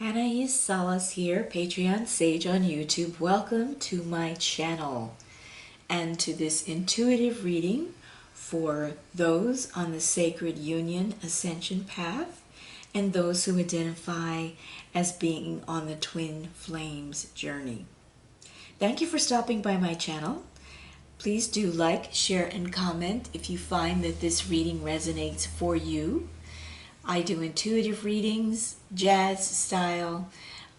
Anaiis Salles here, Patreon Sage on YouTube. Welcome to my channel and to this intuitive reading for those on the Sacred Union Ascension path and those who identify as being on the Twin Flames journey. Thank you for stopping by my channel. Please do like, share, and comment if you find that this reading resonates for you. I do intuitive readings, jazz style.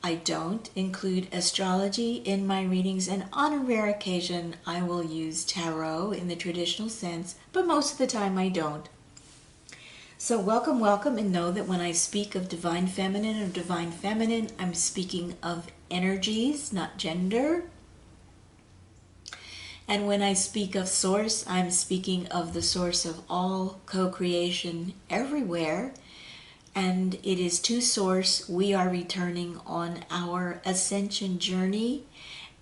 I don't include astrology in my readings, and on a rare occasion I will use tarot in the traditional sense, but most of the time I don't. So welcome, welcome, and know that when I speak of divine feminine or divine feminine, I'm speaking of energies, not gender. And when I speak of source, I'm speaking of the source of all co-creation everywhere. And it is to source we are returning on our ascension journey,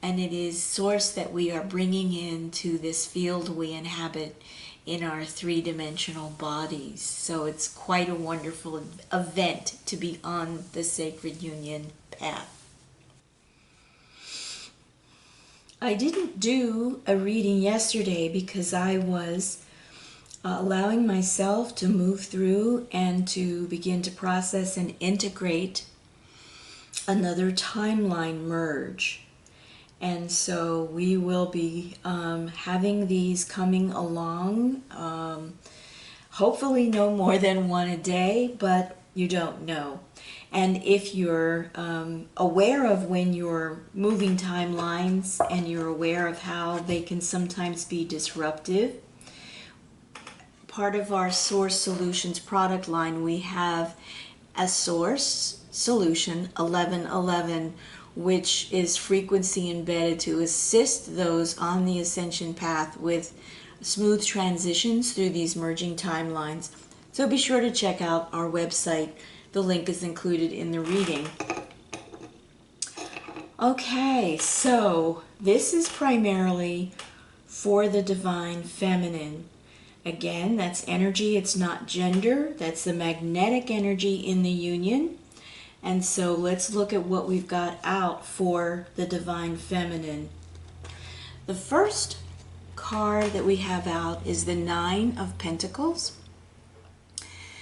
and it is source that we are bringing into this field we inhabit in our three-dimensional bodies. So it's quite a wonderful event to be on the Sacred Union path. I didn't do a reading yesterday because I was allowing myself to move through and to begin to process and integrate another timeline merge. And so we will be having these coming along, hopefully no more than one a day, but you don't know. And if you're aware of when you're moving timelines and you're aware of how they can sometimes be disruptive, part of our Source Solutions product line, we have a Source Solution 1111, which is frequency embedded to assist those on the ascension path with smooth transitions through these merging timelines. So be sure to check out our website. The link is included in the reading. Okay, so this is primarily for the divine feminine. Again, that's energy, it's not gender. That's the magnetic energy in the union. And so let's look at what we've got out for the divine feminine. The first card that we have out is the Nine of Pentacles.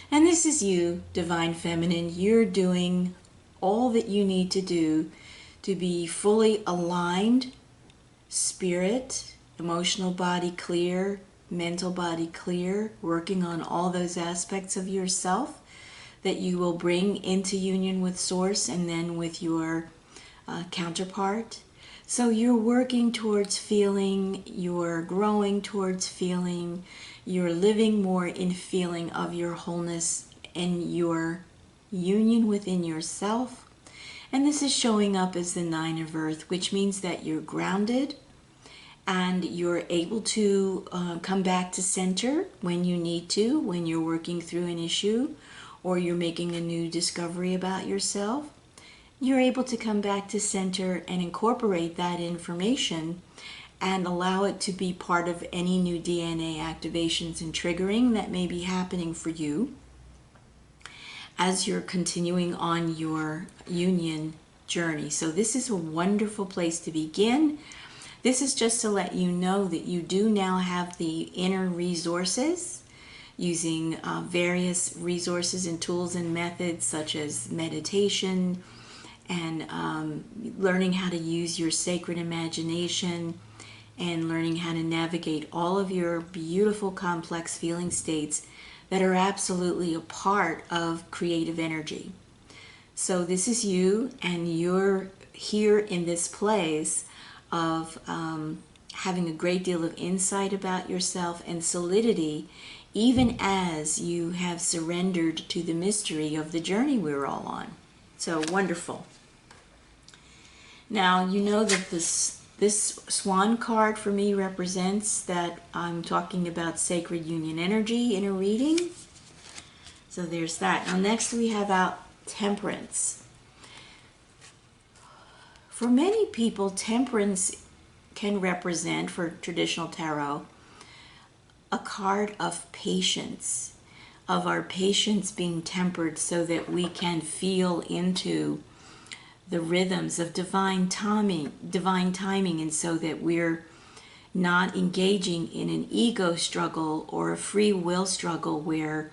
And this is you, divine feminine. You're doing all that you need to do to be fully aligned, spirit, emotional body clear, mental body clear, working on all those aspects of yourself that you will bring into union with Source and then with your counterpart. So you're working towards feeling, you're growing towards feeling, you're living more in feeling of your wholeness and your union within yourself. And this is showing up as the Nine of Earth, which means that you're grounded, and you're able to come back to center when you need to, when you're working through an issue or you're making a new discovery about yourself. You're able to come back to center and incorporate that information and allow it to be part of any new DNA activations and triggering that may be happening for you as you're continuing on your union journey. So this is a wonderful place to begin. This is just to let you know that you do now have the inner resources, using various resources and tools and methods such as meditation and learning how to use your sacred imagination and learning how to navigate all of your beautiful complex feeling states that are absolutely a part of creative energy. So this is you, and you're here in this place of having a great deal of insight about yourself and solidity, even as you have surrendered to the mystery of the journey we're all on. So wonderful. Now, you know that this swan card for me represents that I'm talking about sacred union energy in a reading. So there's that. Now next we have out Temperance. For many people, temperance can represent, for traditional tarot, a card of patience, of our patience being tempered so that we can feel into the rhythms of divine timing, and so that we're not engaging in an ego struggle or a free will struggle where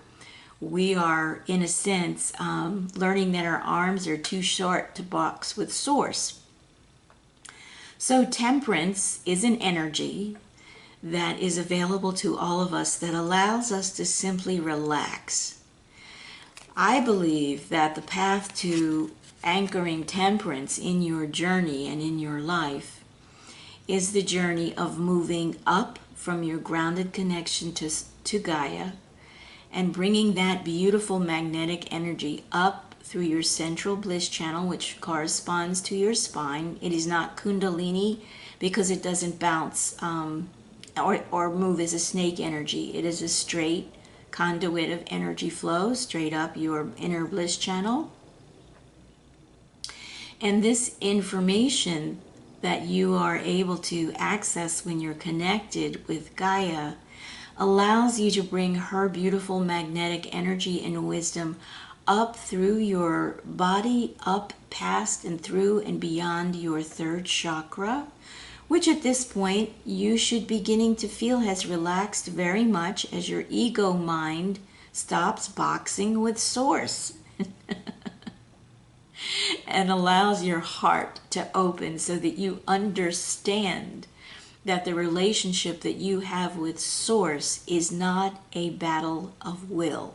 we are, in a sense, learning that our arms are too short to box with source. So temperance is an energy that is available to all of us that allows us to simply relax. I believe that the path to anchoring temperance in your journey and in your life is the journey of moving up from your grounded connection to Gaia and bringing that beautiful magnetic energy up through your central bliss channel, which corresponds to your spine. It is not Kundalini because it doesn't bounce or move as a snake energy. It is a straight conduit of energy flow straight up your inner bliss channel. And this information that you are able to access when you're connected with Gaia allows you to bring her beautiful magnetic energy and wisdom up through your body, up past and through and beyond your third chakra, which at this point you should beginning to feel has relaxed very much as your ego mind stops boxing with source and allows your heart to open so that you understand that the relationship that you have with source is not a battle of will.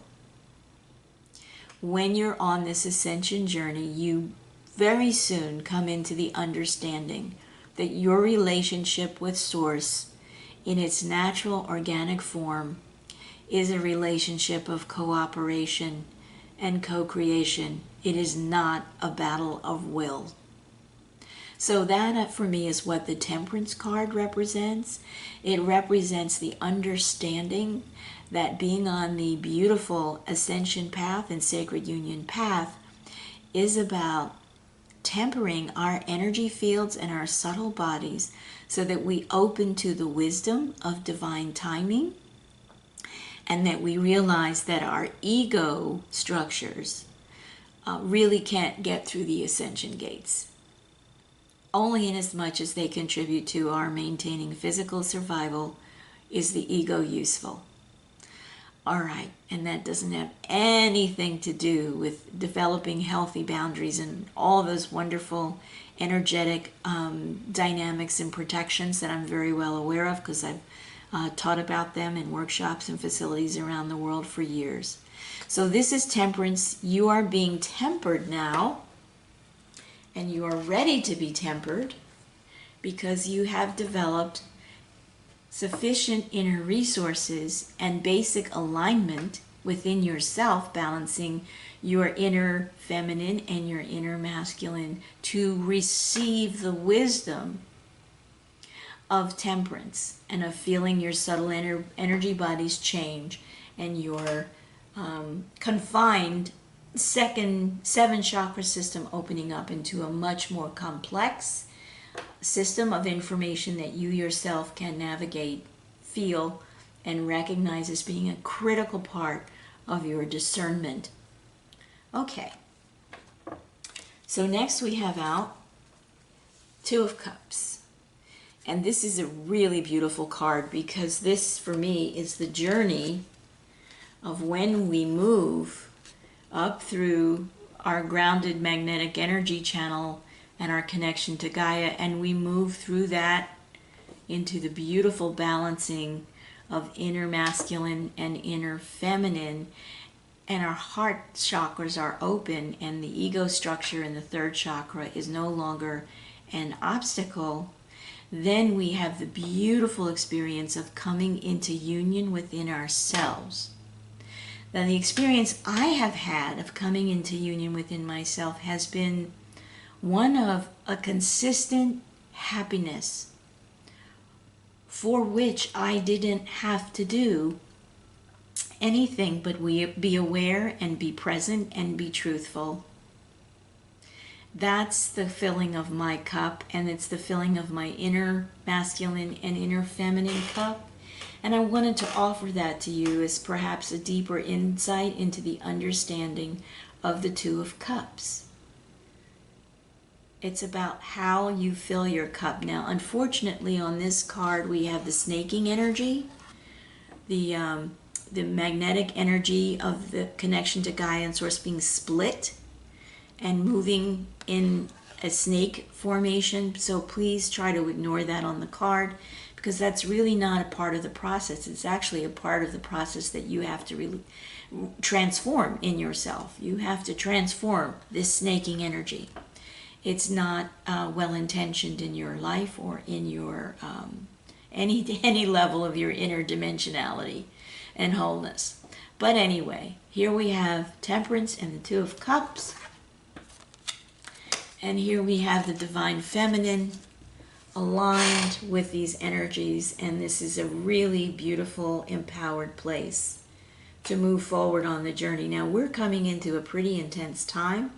When you're on this ascension journey, you very soon come into the understanding that your relationship with source in its natural organic form is a relationship of cooperation and co-creation. It is not a battle of will. So that for me is what the Temperance card represents. It represents the understanding that being on the beautiful ascension path and sacred union path is about tempering our energy fields and our subtle bodies so that we open to the wisdom of divine timing, and that we realize that our ego structures really can't get through the ascension gates. Only in as much as they contribute to our maintaining physical survival is the ego useful. All right, and that doesn't have anything to do with developing healthy boundaries and all those wonderful energetic dynamics and protections that I'm very well aware of because I've taught about them in workshops and facilities around the world for years. So this is temperance. You are being tempered now, and you are ready to be tempered because you have developed sufficient inner resources and basic alignment within yourself, balancing your inner feminine and your inner masculine to receive the wisdom of temperance and of feeling your subtle energy bodies change and your confined seven chakra system opening up into a much more complex system of information that you yourself can navigate, feel, and recognize as being a critical part of your discernment. Okay, so next we have out Two of Cups. And this is a really beautiful card because this, for me, is the journey of when we move up through our grounded magnetic energy channel and our connection to Gaia, and we move through that into the beautiful balancing of inner masculine and inner feminine, and our heart chakras are open, and the ego structure in the third chakra is no longer an obstacle. Then we have the beautiful experience of coming into union within ourselves. Now, the experience I have had of coming into union within myself has been one of a consistent happiness for which I didn't have to do anything but be aware and be present and be truthful. That's the filling of my cup, and it's the filling of my inner masculine and inner feminine cup. And I wanted to offer that to you as perhaps a deeper insight into the understanding of the Two of Cups. It's about how you fill your cup. Now, unfortunately, on this card, we have the snaking energy, the magnetic energy of the connection to Gaia and Source being split and moving in a snake formation. So please try to ignore that on the card, because that's really not a part of the process. It's actually a part of the process that you have to really transform in yourself. You have to transform this snaking energy. It's not well-intentioned in your life or in your any level of your inner dimensionality and wholeness. But anyway, here we have Temperance and the Two of Cups. And here we have the Divine Feminine aligned with these energies. And this is a really beautiful, empowered place to move forward on the journey. Now, we're coming into a pretty intense time.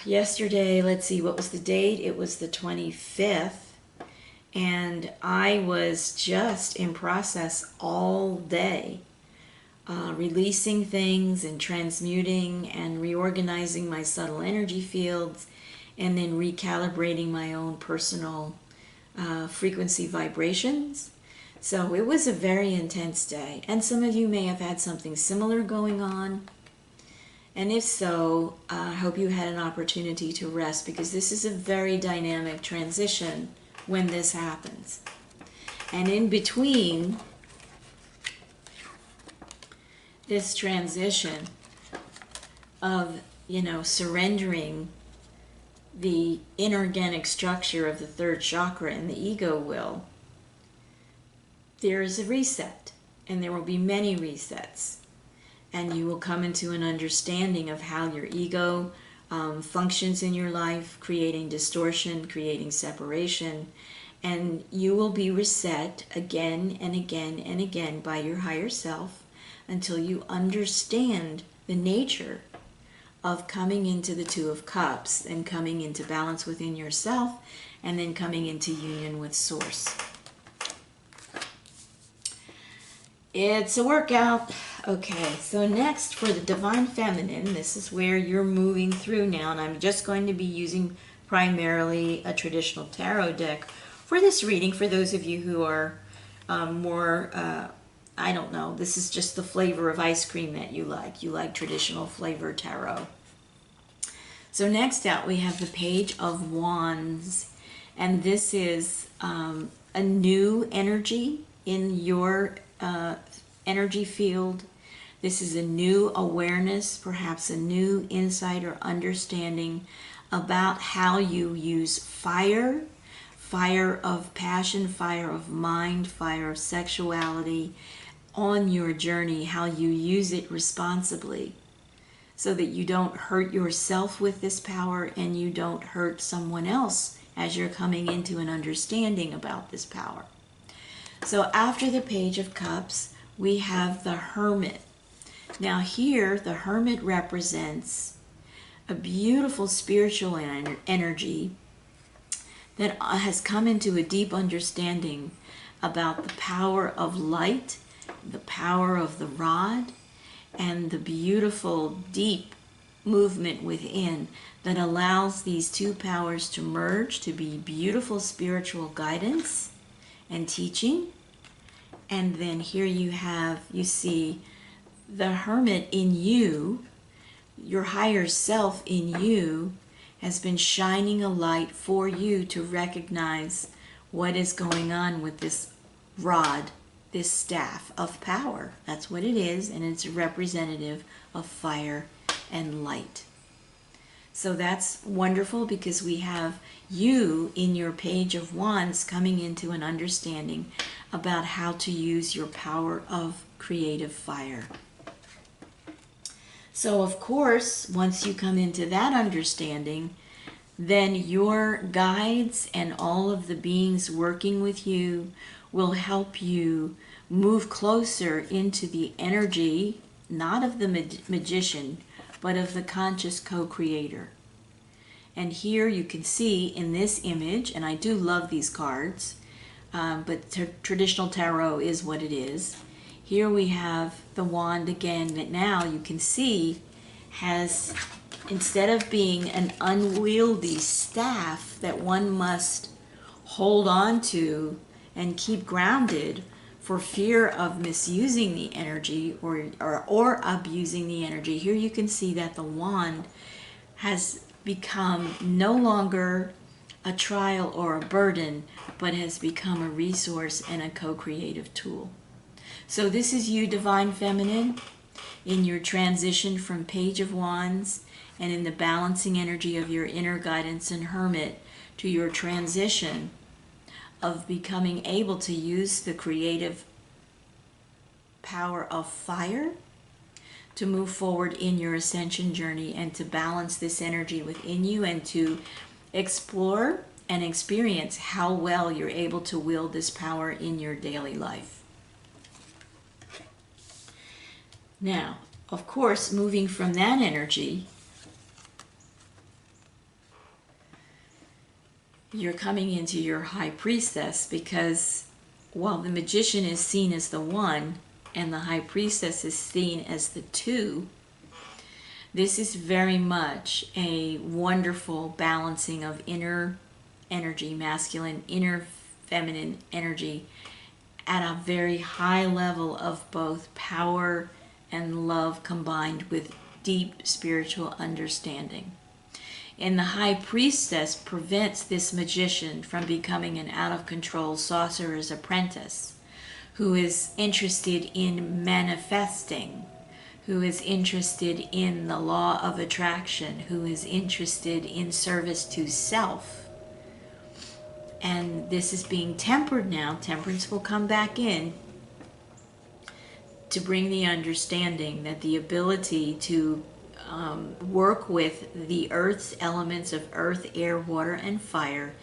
Yesterday, let's see, what was the date? It was the 25th. And I was just in process all day, releasing things and transmuting and reorganizing my subtle energy fields, and then recalibrating my own personal frequency vibrations. So it was a very intense day. And some of you may have had something similar going on. And if so, I hope you had an opportunity to rest, because this is a very dynamic transition when this happens. And in between this transition of, surrendering the inorganic structure of the third chakra and the ego will, there is a reset, and there will be many resets. And you will come into an understanding of how your ego functions in your life, creating distortion, creating separation, and you will be reset again and again and again by your higher self until you understand the nature of coming into the Two of Cups and coming into balance within yourself, and then coming into union with Source. It's a workout. Okay, so next for the Divine Feminine, this is where you're moving through now, and I'm just going to be using primarily a traditional tarot deck for this reading. For those of you who are more, I don't know, this is just the flavor of ice cream that you like. You like traditional flavor tarot. So next out we have the Page of Wands, and this is a new energy in your energy field. This is a new awareness, perhaps a new insight or understanding about how you use fire, fire of passion, fire of mind, fire of sexuality on your journey, how you use it responsibly so that you don't hurt yourself with this power and you don't hurt someone else as you're coming into an understanding about this power. So after the Page of Cups, we have the Hermit. Now here, the Hermit represents a beautiful spiritual energy that has come into a deep understanding about the power of light, the power of the rod, and the beautiful, deep movement within that allows these two powers to merge to be beautiful spiritual guidance and teaching. And then here you see the Hermit in you, your higher self in you, has been shining a light for you to recognize what is going on with this rod, this staff of power. That's what it is, and it's representative of fire and light. So that's wonderful, because we have you in your Page of Wands coming into an understanding about how to use your power of creative fire. So of course, once you come into that understanding, then your guides and all of the beings working with you will help you move closer into the energy, not of the magician, but of the conscious co-creator. And here you can see in this image, and I do love these cards, but traditional tarot is what it is. Here we have the wand again that now you can see has instead of being an unwieldy staff that one must hold on to and keep grounded for fear of misusing the energy or abusing the energy, here you can see that the wand has become no longer a trial or a burden, but has become a resource and a co-creative tool. So this is you, Divine Feminine, in your transition from Page of Wands and in the balancing energy of your inner guidance and hermit to your transition of becoming able to use the creative power of fire to move forward in your ascension journey and to balance this energy within you and to explore and experience how well you're able to wield this power in your daily life. Now, of course, moving from that energy, you're coming into your High Priestess, because while the Magician is seen as the one and the High Priestess is seen as the two, this is very much a wonderful balancing of inner energy, masculine, inner feminine energy at a very high level of both power and love combined with deep spiritual understanding. And the High Priestess prevents this magician from becoming an out-of-control sorcerer's apprentice who is interested in manifesting, who is interested in the law of attraction, who is interested in service to self. And this is being tempered now. Temperance will come back in to bring the understanding that the ability to work with the earth's elements of earth, air, water, and fire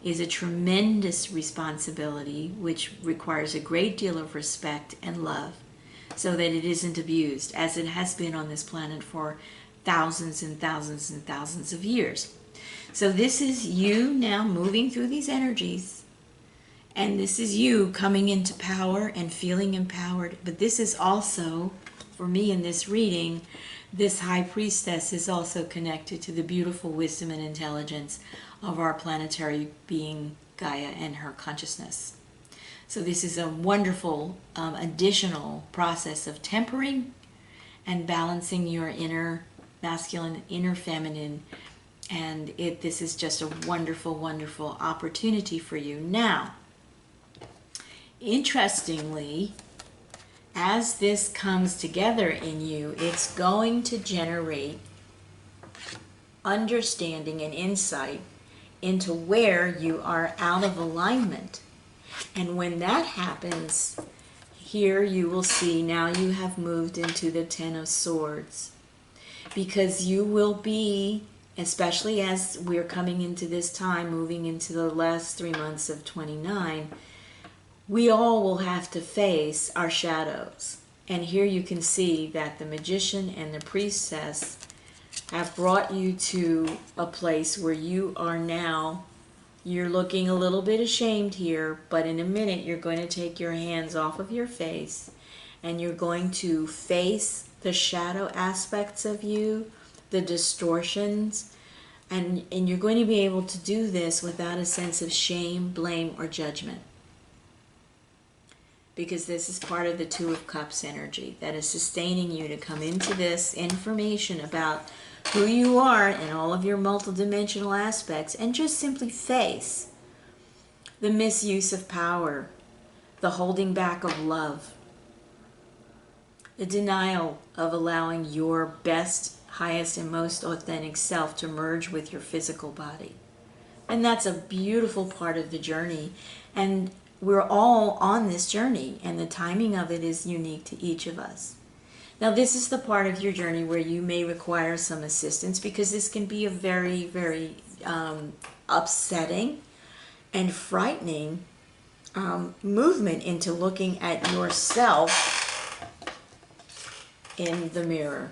is a tremendous responsibility, which requires a great deal of respect and love so that it isn't abused, as it has been on this planet for thousands and thousands and thousands of years. So this is you now moving through these energies, and this is you coming into power and feeling empowered. But this is also, for me in this reading, this High Priestess is also connected to the beautiful wisdom and intelligence of our planetary being Gaia and her consciousness. So this is a wonderful additional process of tempering and balancing your inner masculine, inner feminine, and this is just a wonderful, wonderful opportunity for you. Now, interestingly, as this comes together in you, it's going to generate understanding and insight into where you are out of alignment. And when that happens, here you will see now you have moved into the Ten of Swords, because you will be, especially as we're coming into this time, moving into the last 3 months of 29, we all will have to face our shadows. And here you can see that the Magician and the Priestess have brought you to a place where you are now, you're looking a little bit ashamed here, but in a minute you're going to take your hands off of your face and you're going to face the shadow aspects of you, the distortions, and you're going to be able to do this without a sense of shame, blame, or judgment. Because this is part of the Two of Cups energy that is sustaining you to come into this information about who you are and all of your multidimensional aspects, and just simply face the misuse of power, the holding back of love, the denial of allowing your best, highest, and most authentic self to merge with your physical body. And that's a beautiful part of the journey. And we're all on this journey, and the timing of it is unique to each of us. Now, this is the part of your journey where you may require some assistance, because this can be a very, very upsetting and frightening movement into looking at yourself in the mirror.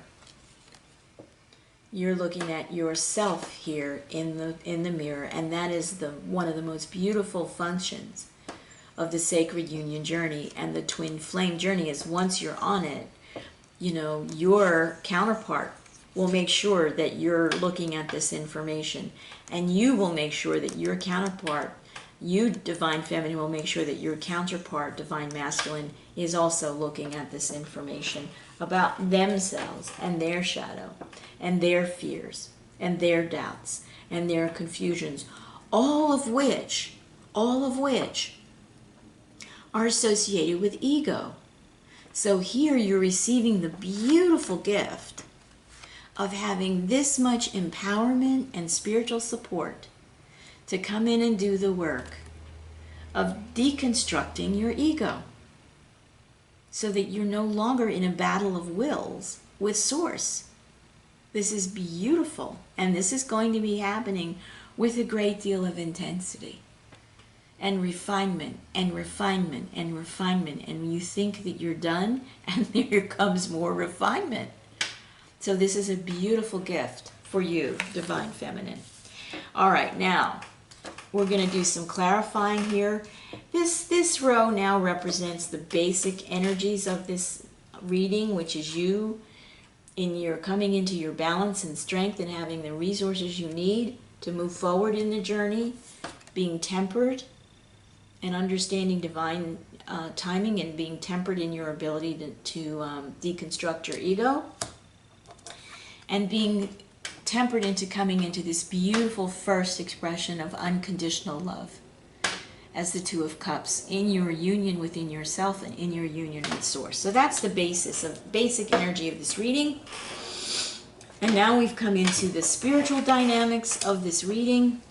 You're looking at yourself here in the mirror, and that is one of the most beautiful functions of the Sacred Union journey and the Twin Flame journey. Is once you're on it, you know, your counterpart will make sure that you're looking at this information, and you will make sure that your counterpart, you divine feminine, will make sure that your counterpart, divine masculine, is also looking at this information about themselves and their shadow and their fears and their doubts and their confusions, all of which are associated with ego. So here you're receiving the beautiful gift of having this much empowerment and spiritual support to come in and do the work of deconstructing your ego, so that you're no longer in a battle of wills with Source. This is beautiful, and this is going to be happening with a great deal of intensity and refinement and refinement and refinement. And you think that you're done, and here comes more refinement. So this is a beautiful gift for you, divine feminine. All right, now we're going to do some clarifying here. This row now represents the basic energies of this reading, which is you in your coming into your balance and strength and having the resources you need to move forward in the journey, being tempered and understanding divine timing, and being tempered in your ability to deconstruct your ego, and being tempered into coming into this beautiful first expression of unconditional love as the Two of Cups in your union within yourself and in your union with Source. So that's the basis of basic energy of this reading. And now we've come into the spiritual dynamics of this reading.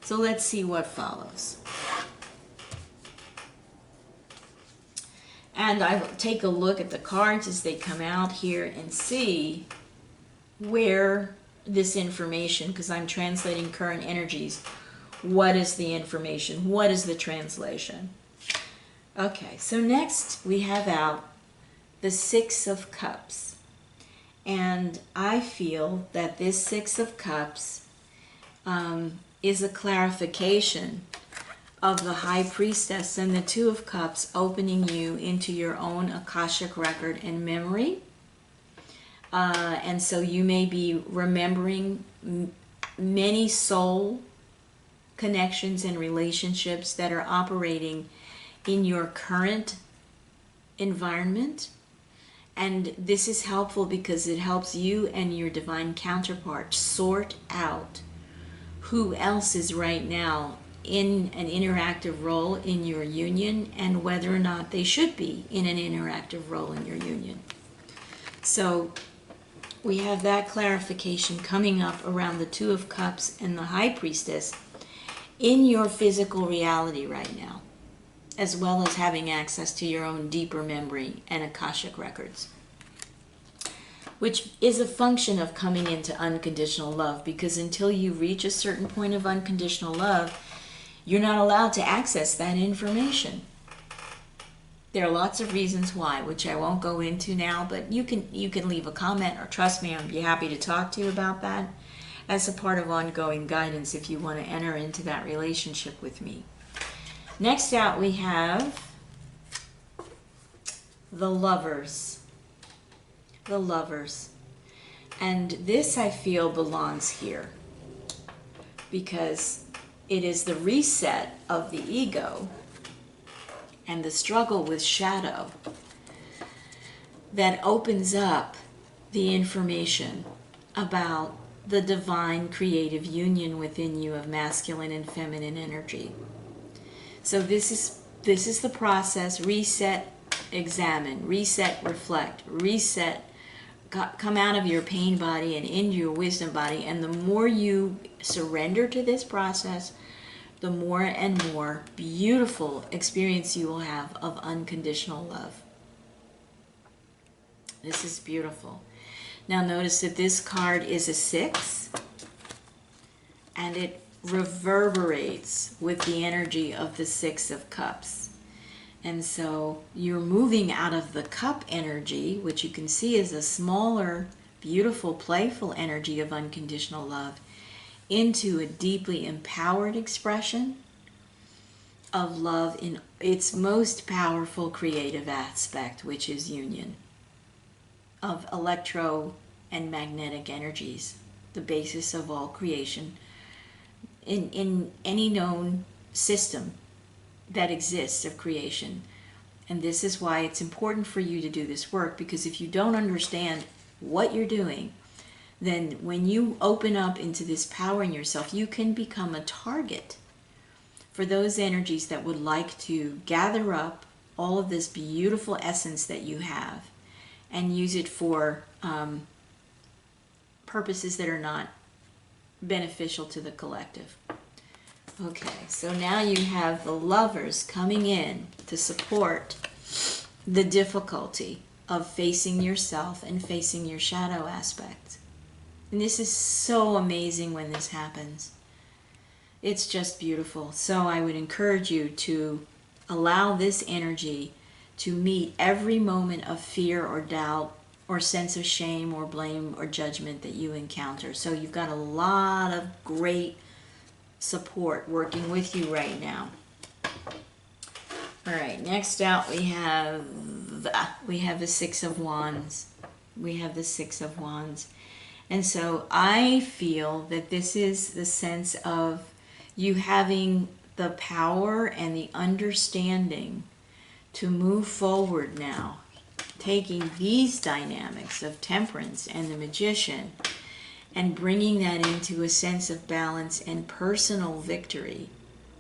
So let's see what follows. And I will take a look at the cards as they come out here and see where this information, because I'm translating current energies, what is the information? What is the translation? Okay, so next we have out the Six of Cups. And I feel that this Six of Cups is a clarification of the High Priestess and the Two of Cups, opening you into your own Akashic record and memory. And so you may be remembering many soul connections and relationships that are operating in your current environment. And this is helpful because it helps you and your divine counterpart sort out who else is right now in an interactive role in your union, and whether or not they should be in an interactive role in your union. So we have that clarification coming up around the Two of Cups and the High Priestess in your physical reality right now, as well as having access to your own deeper memory and Akashic records, which is a function of coming into unconditional love, because until you reach a certain point of unconditional love, you're not allowed to access that information. There are lots of reasons why, which I won't go into now, but you can leave a comment, or trust me, I'd be happy to talk to you about that as a part of ongoing guidance if you want to enter into that relationship with me. Next out we have the Lovers. The Lovers. And this I feel belongs here, because it is the reset of the ego and the struggle with shadow that opens up the information about the divine creative union within you of masculine and feminine energy. So this is the process: reset, examine, reset, reflect, reset, come out of your pain body and into your wisdom body. And the more you surrender to this process, the more and more beautiful experience you will have of unconditional love. This is beautiful. Now notice that this card is a 6, and it reverberates with the energy of the Six of Cups. And so you're moving out of the cup energy, which you can see is a smaller, beautiful, playful energy of unconditional love, into a deeply empowered expression of love in its most powerful creative aspect, which is union. of electro and magnetic energies, the basis of all creation in any known system that exists of creation. And this is why it's important for you to do this work, because if you don't understand what you're doing, then when you open up into this power in yourself, you can become a target for those energies that would like to gather up all of this beautiful essence that you have and use it for purposes that are not beneficial to the collective. Okay, so now you have the Lovers coming in to support the difficulty of facing yourself and facing your shadow aspect. And this is so amazing when this happens. It's just beautiful. So I would encourage you to allow this energy to meet every moment of fear or doubt or sense of shame or blame or judgment that you encounter. So you've got a lot of great support working with you right now. All right, next out we have the Six of Wands. We have the Six of Wands. And so I feel that this is the sense of you having the power and the understanding to move forward now, taking these dynamics of Temperance and the Magician and bringing that into a sense of balance and personal victory,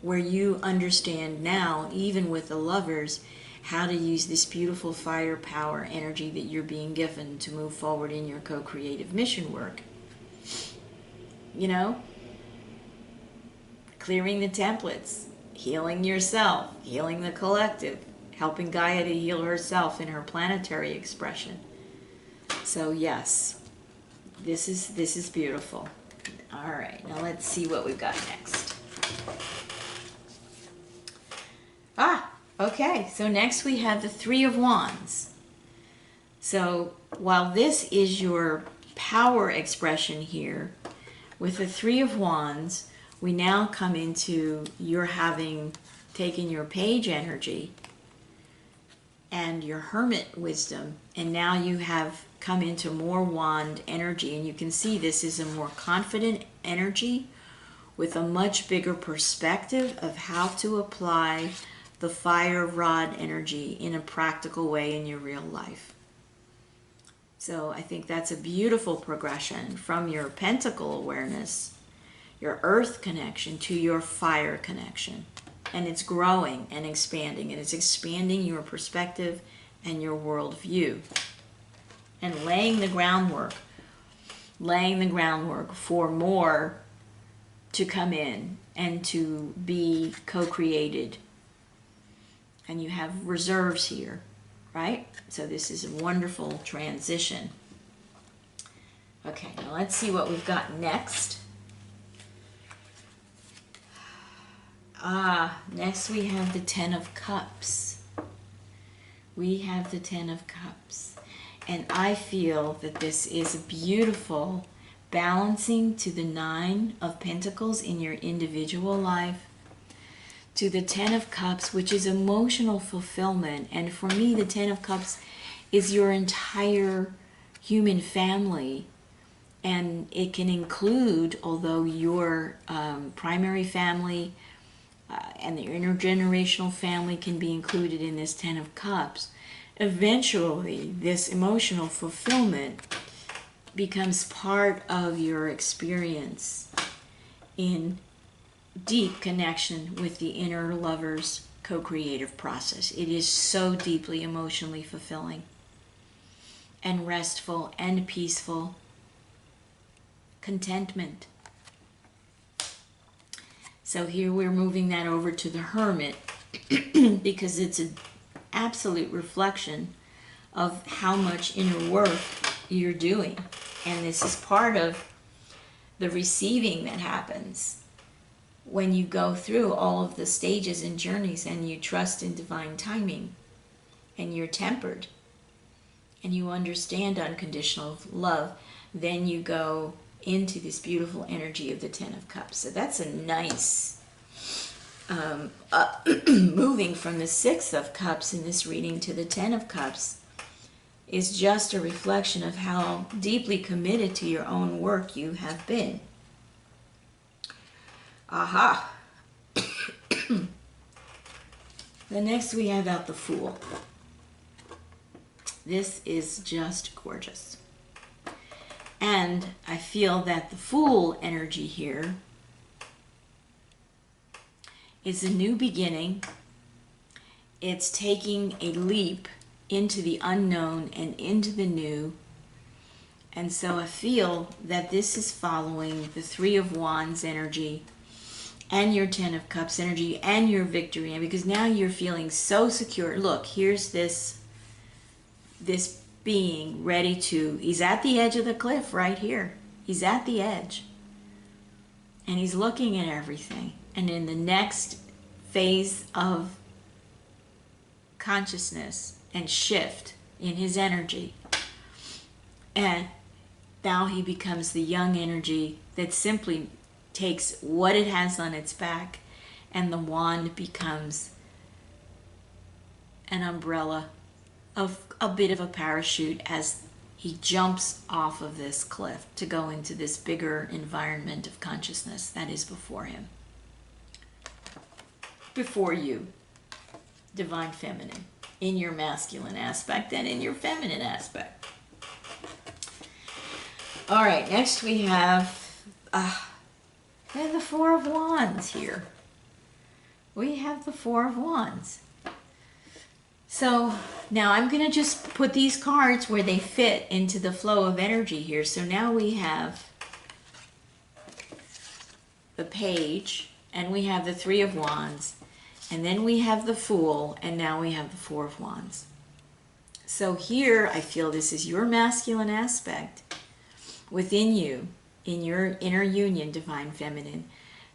where you understand now, even with the Lovers, how to use this beautiful fire power energy that you're being given to move forward in your co-creative mission work. You know? Clearing the templates, healing yourself, healing the collective, helping Gaia to heal herself in her planetary expression. So yes, this is beautiful. All right, now let's see what we've got next. Okay, so next we have the Three of Wands. So while this is your power expression here, with the Three of Wands, we now come into your having taken your Page energy and your Hermit wisdom, and now you have come into more Wand energy, and you can see this is a more confident energy with a much bigger perspective of how to apply the fire rod energy in a practical way in your real life. So I think that's a beautiful progression from your Pentacle awareness, your Earth connection, to your fire connection. And it's growing and expanding, and it's expanding your perspective and your worldview. And laying the groundwork for more to come in and to be co-created. And you have reserves here, right? So this is a wonderful transition. Okay, now let's see what we've got next. Next we have the Ten of Cups. We have the Ten of Cups. And I feel that this is a beautiful balancing to the Nine of Pentacles in your individual life, to the Ten of Cups, which is emotional fulfillment. And for me, the Ten of Cups is your entire human family. And it can include, although your primary family and the intergenerational family can be included in this Ten of Cups, eventually this emotional fulfillment becomes part of your experience in deep connection with the inner Lover's co-creative process. It is so deeply emotionally fulfilling and restful and peaceful. Contentment. So here we're moving that over to the Hermit because it's an absolute reflection of how much inner work you're doing. And this is part of the receiving that happens when you go through all of the stages and journeys and you trust in divine timing and you're tempered and you understand unconditional love. Then you go into this beautiful energy of the Ten of Cups. So that's a nice moving from the Six of Cups in this reading to the Ten of Cups. is just a reflection of how deeply committed to your own work you have been. Aha! The next we have out the Fool. This is just gorgeous. And I feel that the Fool energy here is a new beginning. It's taking a leap into the unknown and into the new. And so I feel that this is following the Three of Wands energy and your Ten of Cups energy and your victory. And because now you're feeling so secure. Look, here's this being ready to, he's at the edge of the cliff right here. He's at the edge. And he's looking at everything. And in the next phase of consciousness and shift in his energy, and now he becomes the young energy that simply takes what it has on its back, and the wand becomes an umbrella, of a bit of a parachute as he jumps off of this cliff to go into this bigger environment of consciousness that is before him. Before you, Divine Feminine, in your masculine aspect and in your feminine aspect. All right, next we have the Four of Wands here. We have the Four of Wands. So now I'm going to just put these cards where they fit into the flow of energy here. So now we have the Page, and we have the Three of Wands, and then we have the Fool, and now we have the Four of Wands. So here I feel this is your masculine aspect within you, in your inner union, Divine Feminine,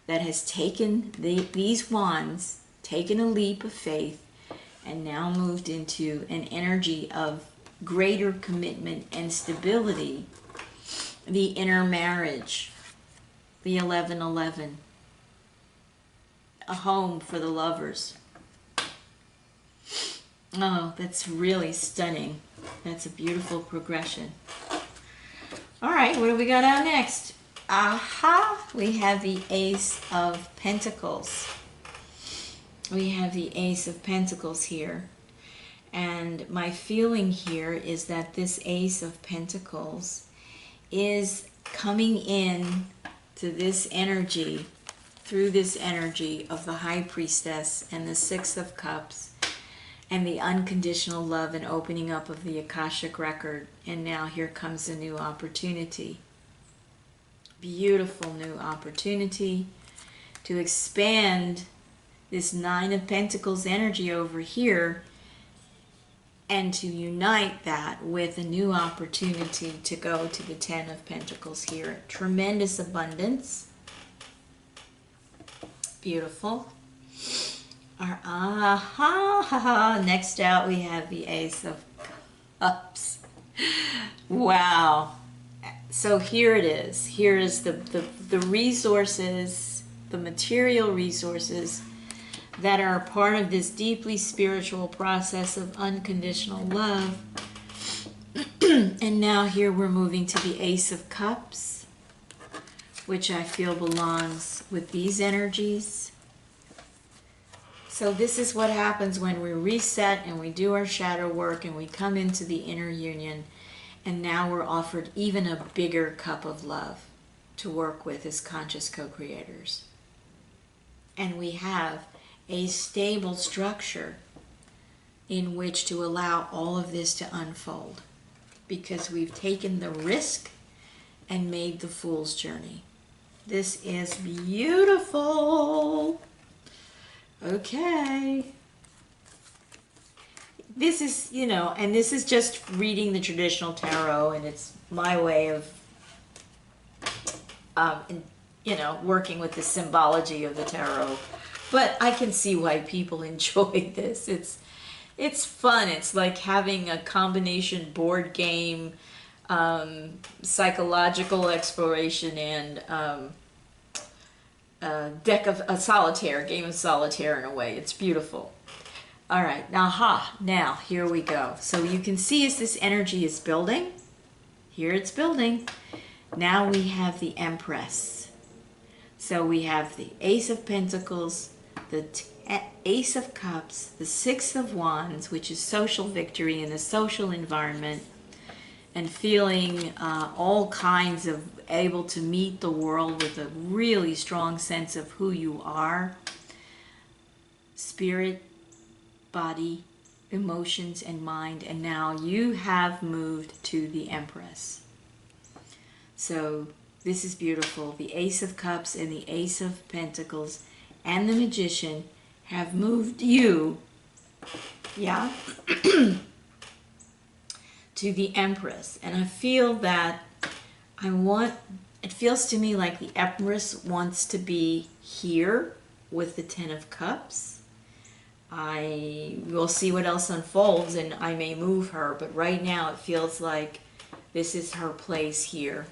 that has taken these wands, taken a leap of faith, and now moved into an energy of greater commitment and stability. The inner marriage, the 1111, a home for the lovers. Oh, that's really stunning. That's a beautiful progression. All right, what do we got out next? Aha, we have the Ace of Pentacles. We have the Ace of Pentacles here. And my feeling here is that this Ace of Pentacles is coming in to this energy, through this energy of the High Priestess and the Six of Cups and the unconditional love and opening up of the Akashic Record. And now here comes a new opportunity. Beautiful new opportunity to expand this Nine of Pentacles energy over here and to unite that with a new opportunity to go to the Ten of Pentacles here. Tremendous abundance. Beautiful. Next out we have the Ace of Cups. Wow. So here it is. Here is the resources, the material resources that are a part of this deeply spiritual process of unconditional love. And now here we're moving to the Ace of Cups, which I feel belongs with these energies. So this is what happens when we reset and we do our shadow work and we come into the inner union, and now we're offered even a bigger cup of love to work with as conscious co-creators. And we have a stable structure in which to allow all of this to unfold, because we've taken the risk and made the Fool's journey. This is beautiful. Okay. This is, and this is just reading the traditional tarot, and it's my way of, working with the symbology of the tarot. But I can see why people enjoy this. It's fun. It's like having a combination board game, psychological exploration, and a game of solitaire in a way. It's beautiful. All right, now here we go. So you can see as this energy is building, here it's building. Now we have the Empress. So we have the Ace of Pentacles, the Ace of Cups, the Six of Wands, which is social victory in the social environment, and feeling all kinds of able to meet the world with a really strong sense of who you are. Spirit, body, emotions, and mind. And now you have moved to the Empress. So this is beautiful. The Ace of Cups and the Ace of Pentacles and the Magician have moved you, yeah, to the Empress. And I feel that it feels to me like the Empress wants to be here with the Ten of Cups. I will see what else unfolds and I may move her, but right now it feels like this is her place here,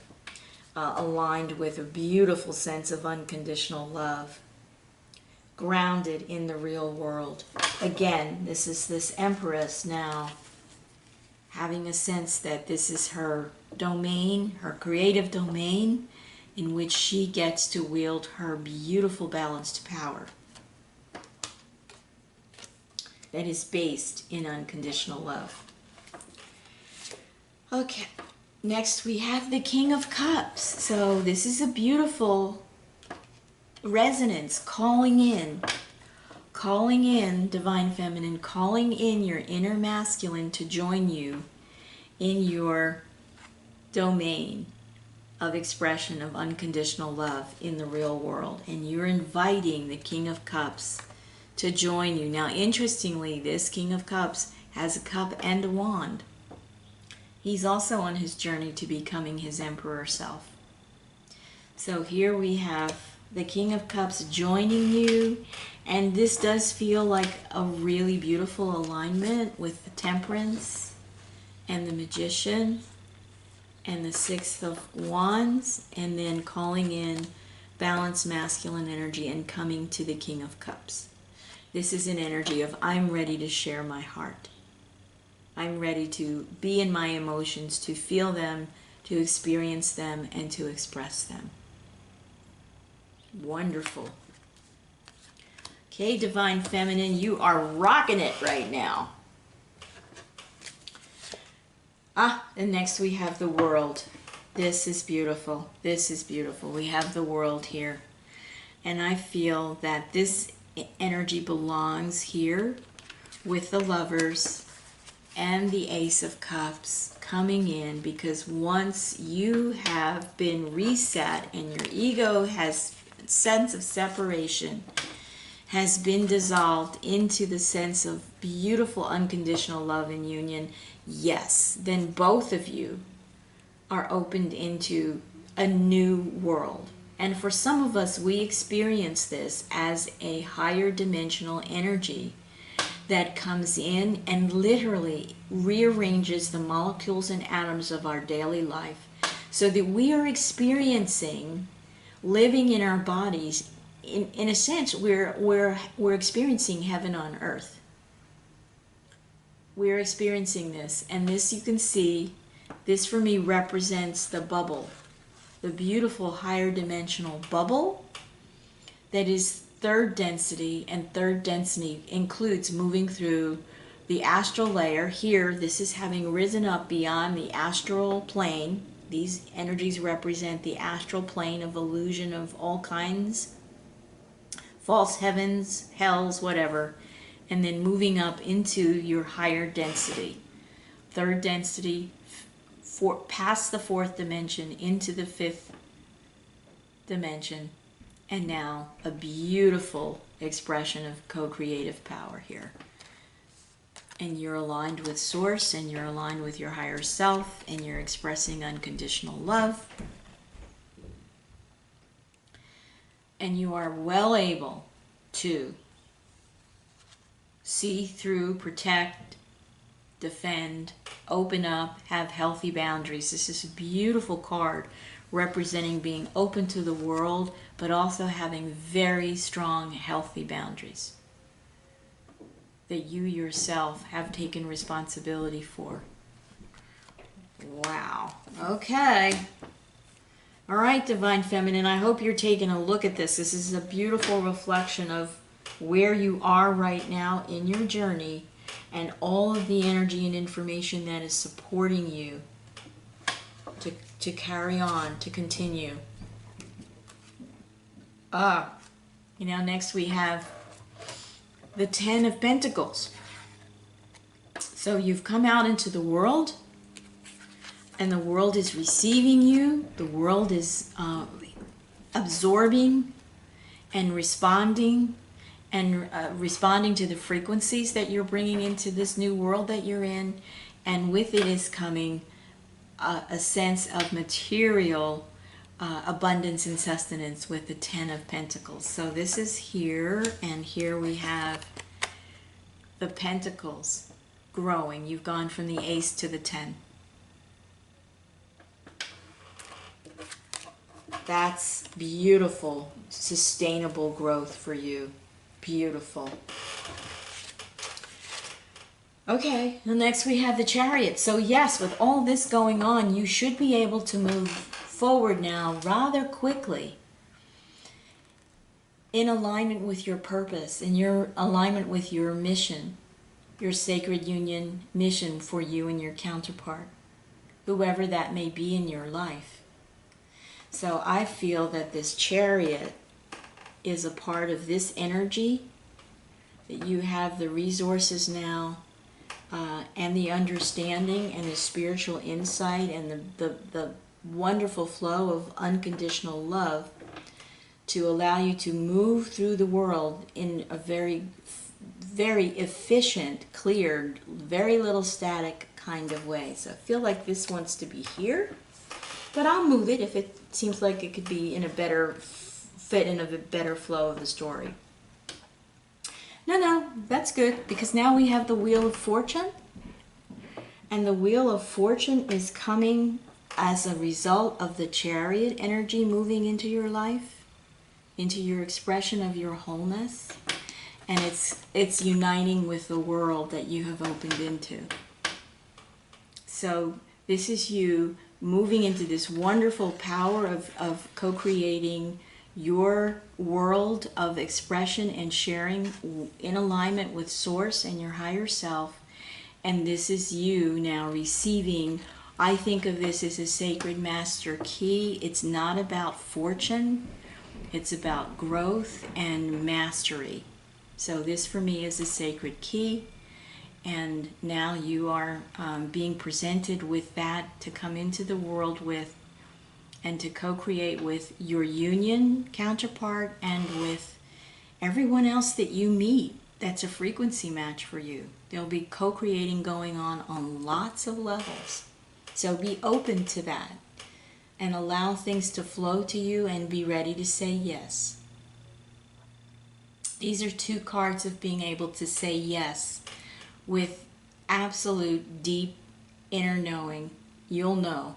aligned with a beautiful sense of unconditional love, grounded in the real world. Again, this is this Empress now having a sense that this is her domain, her creative domain, in which she gets to wield her beautiful balanced power that is based in unconditional love. Okay, next we have the King of Cups. So this is a beautiful resonance, calling in Divine Feminine, calling in your inner masculine to join you in your domain of expression of unconditional love in the real world. And you're inviting the King of Cups to join you. Now, interestingly, this King of Cups has a cup and a wand. He's also on his journey to becoming his Emperor self. So here we have the King of Cups joining you, and this does feel like a really beautiful alignment with the Temperance and the Magician and the Six of Wands, and then calling in balanced masculine energy and coming to the King of Cups. This is an energy of I'm ready to share my heart. I'm ready to be in my emotions, to feel them, to experience them, and to express them. Wonderful. Okay, Divine Feminine, you are rocking it right now. And next we have the World. This is beautiful. This is beautiful. We have the World here. And I feel that this energy belongs here with the Lovers and the Ace of Cups coming in, because once you have been reset and your ego has sense of separation has been dissolved into the sense of beautiful unconditional love and union, yes, then both of you are opened into a new world. And for some of us, we experience this as a higher dimensional energy that comes in and literally rearranges the molecules and atoms of our daily life so that we are experiencing living in our bodies. In a sense, we're experiencing heaven on earth. We're experiencing this, and this, you can see, this for me represents the bubble, the beautiful higher dimensional bubble that is third density, and third density includes moving through the astral layer. Here, this is having risen up beyond the astral plane. These energies represent the astral plane of illusion of all kinds, false heavens, hells, whatever, and then moving up into your higher density. Third density, past the fourth dimension, into the fifth dimension, and now a beautiful expression of co-creative power here. And you're aligned with Source, and you're aligned with your higher self, and you're expressing unconditional love. And you are well able to see through, protect, defend, open up, have healthy boundaries. This is a beautiful card representing being open to the world, but also having very strong, healthy boundaries. that you yourself have taken responsibility for. Wow. Okay. All right, Divine Feminine, I hope you're taking a look at this. This is a beautiful reflection of where you are right now in your journey and all of the energy and information that is supporting you to carry on, to continue. Next we have the 10 of Pentacles. So you've come out into the world, and the world is receiving you. The world is absorbing and responding to the frequencies that you're bringing into this new world that you're in. And with it is coming a sense of material abundance and sustenance with the 10 of Pentacles. So this is here, and here we have the Pentacles growing. You've gone from the Ace to the 10. That's beautiful, sustainable growth for you. Beautiful. Okay, and next we have the Chariot. So yes, with all this going on, you should be able to move forward now rather quickly in alignment with your purpose, in your alignment with your mission, your sacred union mission for you and your counterpart, whoever that may be in your life. So I feel that this Chariot is a part of this energy, that you have the resources now and the understanding and the spiritual insight and the wonderful flow of unconditional love to allow you to move through the world in a very, very efficient, clear, very little static kind of way. So I feel like this wants to be here, but I'll move it if it seems like it could be in a better fit, in a better flow of the story. No, that's good, because now we have the Wheel of Fortune, and the Wheel of Fortune is coming as a result of the Chariot energy moving into your life, into your expression of your wholeness, and it's uniting with the world that you have opened into. So this is you moving into this wonderful power of co-creating your world of expression and sharing in alignment with Source and your higher self. And this is you now receiving. I think of this as a sacred master key. It's not about fortune. It's about growth and mastery. So this for me is a sacred key. And now you are being presented with that to come into the world with, and to co-create with your union counterpart and with everyone else that you meet that's a frequency match for you. There'll be co-creating going on lots of levels. So be open to that and allow things to flow to you and be ready to say yes. These are two cards of being able to say yes with absolute deep inner knowing. You'll know.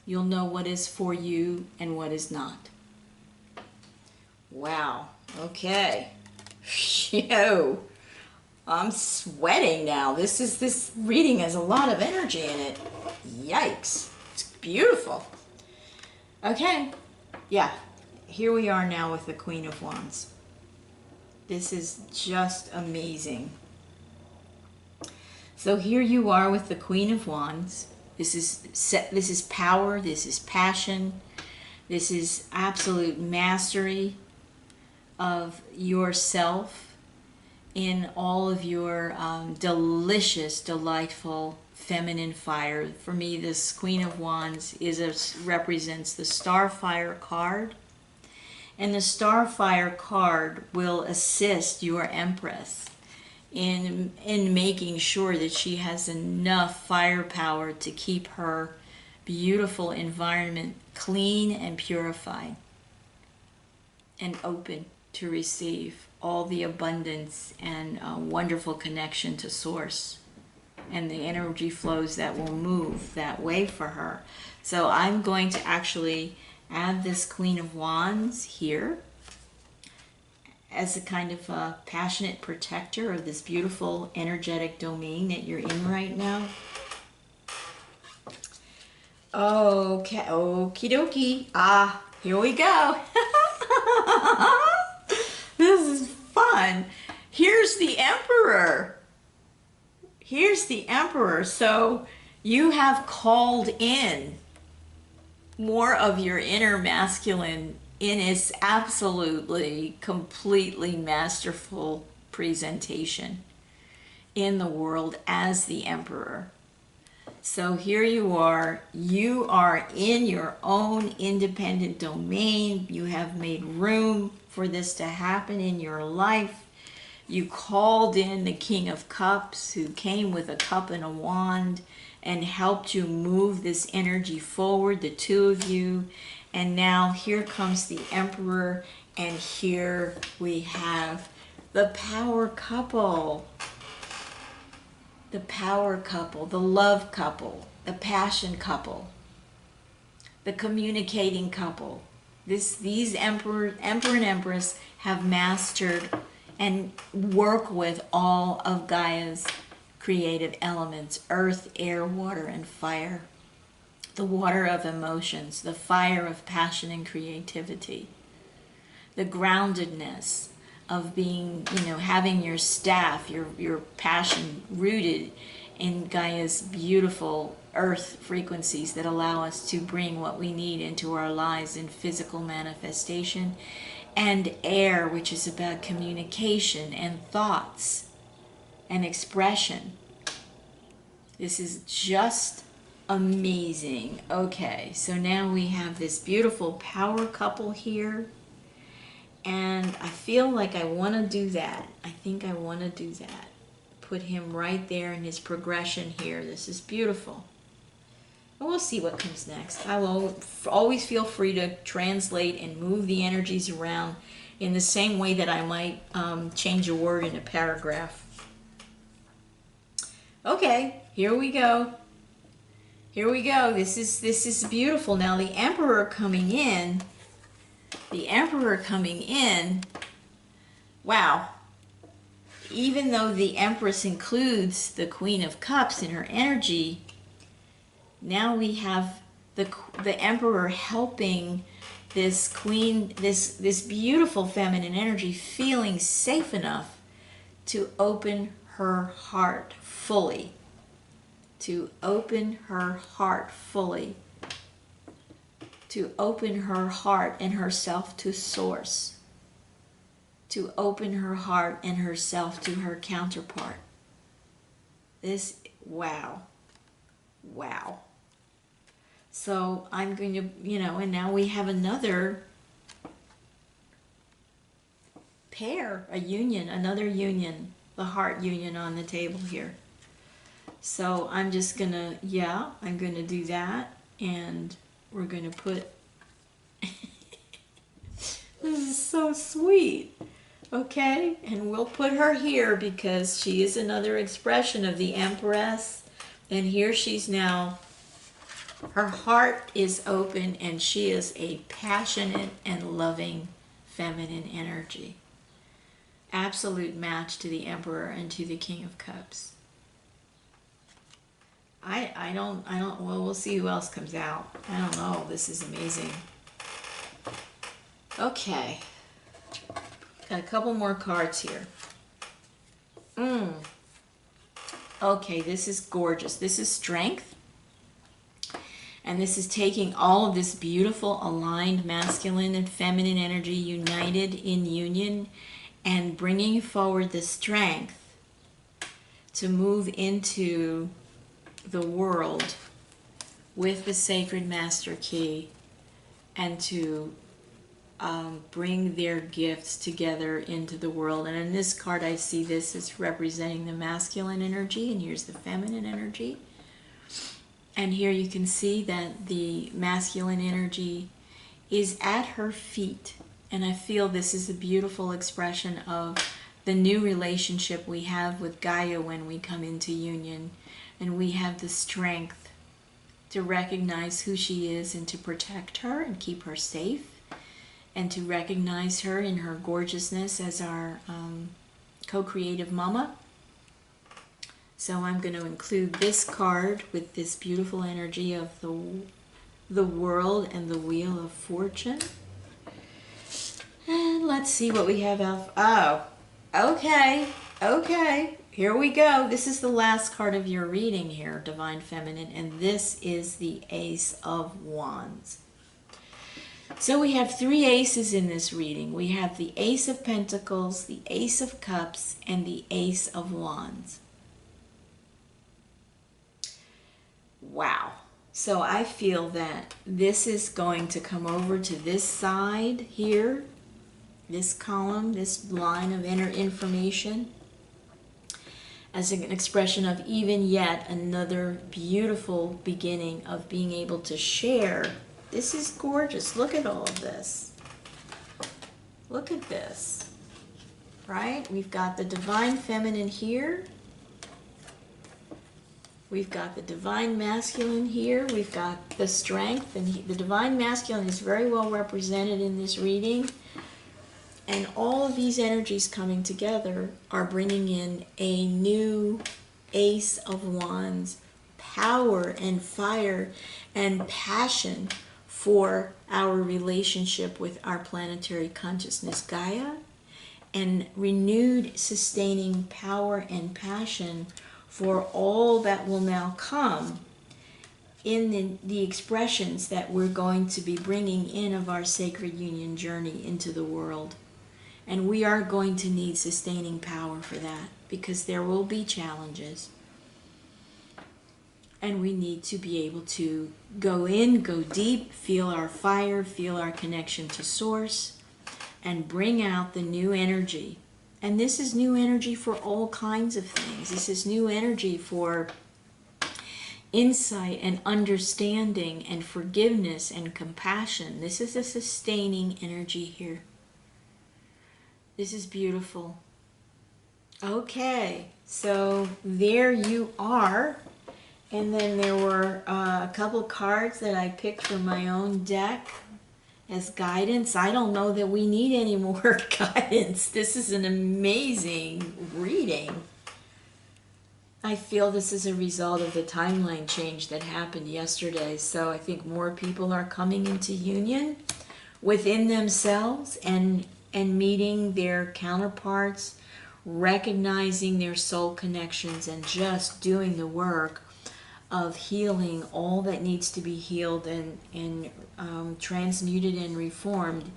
You'll know what is for you and what is not. Wow. Okay. Yo, I'm sweating now. This reading has a lot of energy in it. Yikes. It's beautiful. Okay. Yeah. Here we are now with the Queen of Wands. This is just amazing. So here you are with the Queen of Wands. This is power, this is passion, this is absolute mastery of yourself in all of your delicious, delightful feminine fire. For me, this Queen of Wands represents the Starfire card, and the Starfire card will assist your Empress in making sure that she has enough firepower to keep her beautiful environment clean and purified and open to receive all the abundance and wonderful connection to Source and the energy flows that will move that way for her. So I'm going to actually add this Queen of Wands here, as a kind of a passionate protector of this beautiful energetic domain that you're in right now. Okay, okie dokie. Ah, here we go. This is fun. Here's the Emperor. Here's the Emperor. So you have called in more of your inner masculine in its absolutely, completely masterful presentation in the world as the Emperor. So here you are in your own independent domain. You have made room for this to happen in your life. You called in the King of Cups, who came with a cup and a wand and helped you move this energy forward, the two of you. And now here comes the Emperor, and here we have the power couple. The power couple, the love couple, the passion couple, the communicating couple. These Emperor and Empress have mastered and work with all of Gaia's creative elements: earth, air, water, and fire. The water of emotions, the fire of passion and creativity, the groundedness of being, having your staff, your passion rooted in Gaia's beautiful earth frequencies that allow us to bring what we need into our lives in physical manifestation, and air, which is about communication and thoughts and expression. This is just amazing. Okay, so now we have this beautiful power couple here. And I feel like I want to do that. I think I want to do that. Put him right there in his progression here. This is beautiful. And we'll see what comes next. I will always feel free to translate and move the energies around in the same way that I might change a word in a paragraph. Okay, here we go. Here we go. This is beautiful. Now the Emperor coming in. The Emperor coming in, wow, even though the Empress includes the Queen of Cups in her energy, now we have the Emperor helping this Queen, this beautiful feminine energy, feeling safe enough to open her heart fully. To open her heart fully. To open her heart and herself to source. To open her heart and herself to her counterpart. This, wow. Wow. So I'm going to, and now we have another pair, a union, another union, the heart union on the table here. So I'm just going to, I'm going to do that, and we're going to put, this is so sweet, okay? And we'll put her here because she is another expression of the Empress. And here she's now, her heart is open, and she is a passionate and loving feminine energy. Absolute match to the Emperor and to the King of Cups. I don't, well, we'll see who else comes out. I don't know. This is amazing. Okay. Got a couple more cards here. Okay, this is gorgeous. This is strength. And this is taking all of this beautiful aligned masculine and feminine energy united in union and bringing forward the strength to move into the world with the sacred master key and to bring their gifts together into the world. And in this card I see this as representing the masculine energy, and here's the feminine energy. And here you can see that the masculine energy is at her feet. And I feel this is a beautiful expression of the new relationship we have with Gaia when we come into union. And we have the strength to recognize who she is and to protect her and keep her safe. and to recognize her in her gorgeousness as our co-creative mama. So I'm going to include this card with this beautiful energy of the world and the Wheel of Fortune. And let's see what we have. Oh, okay, okay. Here we go. This is the last card of your reading here, Divine Feminine, and this is the Ace of Wands. So we have 3 aces in this reading. We have the Ace of Pentacles, the Ace of Cups, and the Ace of Wands. Wow. So I feel that this is going to come over to this side here, this column, this line of inner information, as an expression of even yet another beautiful beginning of being able to share. This is gorgeous. Look at all of this. Look at this. Right? We've got the Divine Feminine here. We've got the Divine Masculine here. We've got the Strength. And the Divine Masculine is very well represented in this reading. And all of these energies coming together are bringing in a new Ace of Wands, power and fire and passion for our relationship with our planetary consciousness, Gaia, and renewed sustaining power and passion for all that will now come in the expressions that we're going to be bringing in of our sacred union journey into the world. And we are going to need sustaining power for that, because there will be challenges. And we need to be able to go in, go deep, feel our fire, feel our connection to Source, and bring out the new energy. And this is new energy for all kinds of things. This is new energy for insight and understanding and forgiveness and compassion. This is a sustaining energy here. This is beautiful. Okay, so there you are. And then there were a couple cards that I picked from my own deck as guidance. I don't know that we need any more guidance. This is an amazing reading. I feel this is a result of the timeline change that happened yesterday. So I think more people are coming into union within themselves and meeting their counterparts, recognizing their soul connections, and just doing the work of healing all that needs to be healed and transmuted and reformed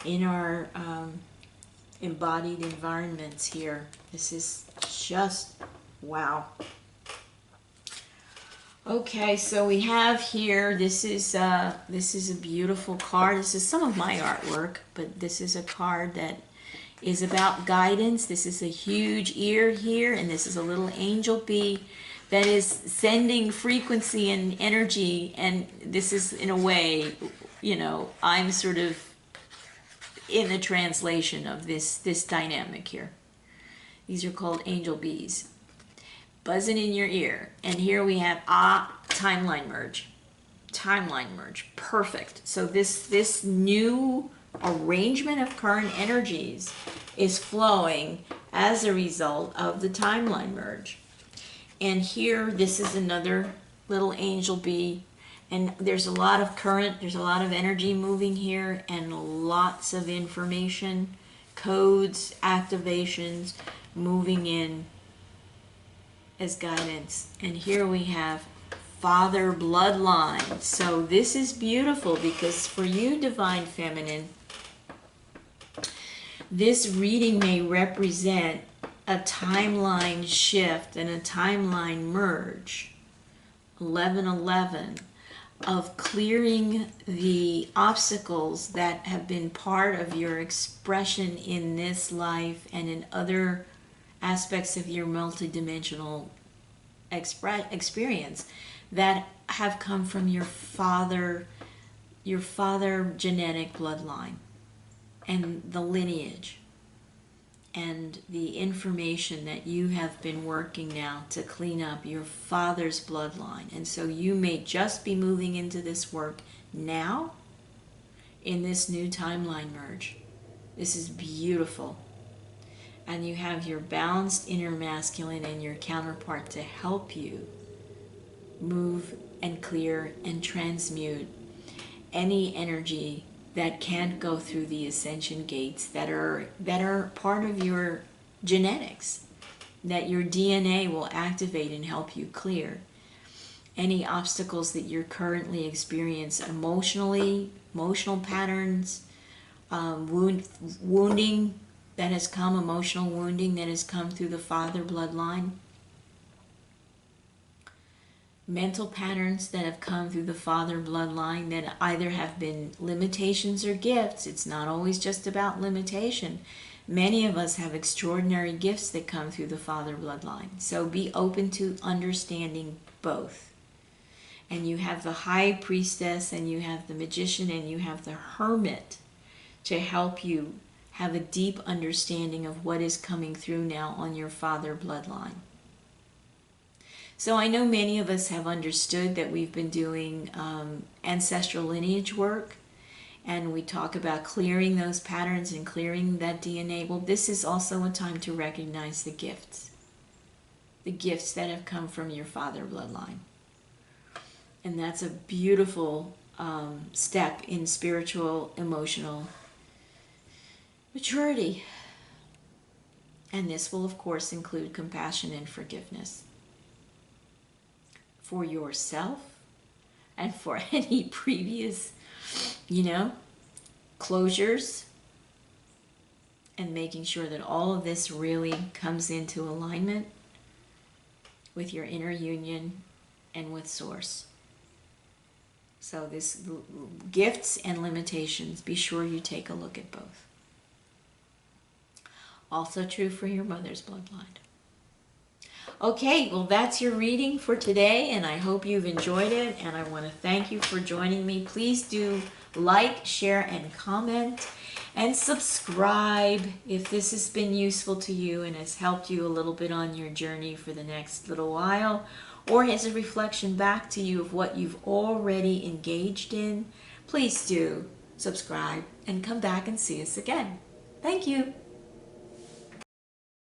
in our embodied environments here. This is just wow. Okay, so we have here, this is a beautiful card. This is some of my artwork, but this is a card that is about guidance. This is a huge ear here, and this is a little angel bee that is sending frequency and energy, and this is, in a way, you know, I'm sort of in the translation of this dynamic here. These are called angel bees, buzzing in your ear. And here we have timeline merge. Timeline merge, perfect. So this new arrangement of current energies is flowing as a result of the timeline merge. And here, this is another little angel bee, and there's a lot of current, there's a lot of energy moving here, and lots of information, codes, activations moving in as guidance. And here we have Father Bloodline. So this is beautiful, because for you, Divine Feminine, this reading may represent a timeline shift and a timeline merge, 1111, of clearing the obstacles that have been part of your expression in this life and in other aspects of your multidimensional experience that have come from your father genetic bloodline and the lineage and the information that you have been working now to clean up your father's bloodline. And so you may just be moving into this work now. in this new timeline merge. This is beautiful. And you have your balanced inner masculine and your counterpart to help you move and clear and transmute any energy that can't go through the ascension gates that are part of your genetics, that your DNA will activate and help you clear. Any obstacles that you're currently experiencing emotionally, emotional patterns, wounding that has come, emotional wounding that has come through the father bloodline, mental patterns that have come through the father bloodline that either have been limitations or gifts. It's not always just about limitation. Many of us have extraordinary gifts that come through the father bloodline. So be open to understanding both. And you have the high priestess, and you have the magician, and you have the hermit to help you have a deep understanding of what is coming through now on your father bloodline. So I know many of us have understood that we've been doing ancestral lineage work, and we talk about clearing those patterns and clearing that DNA. Well, this is also a time to recognize the gifts that have come from your father bloodline. And that's a beautiful step in spiritual, emotional maturity. And this will, of course, include compassion and forgiveness for yourself and for any previous, closures, and making sure that all of this really comes into alignment with your inner union and with Source. So this gifts and limitations, be sure you take a look at both. Also true for your mother's bloodline. Okay, well, that's your reading for today, and I hope you've enjoyed it, and I want to thank you for joining me. Please do like, share, and comment, and subscribe if this has been useful to you and has helped you a little bit on your journey for the next little while, or as a reflection back to you of what you've already engaged in. Please do subscribe and come back and see us again. Thank you.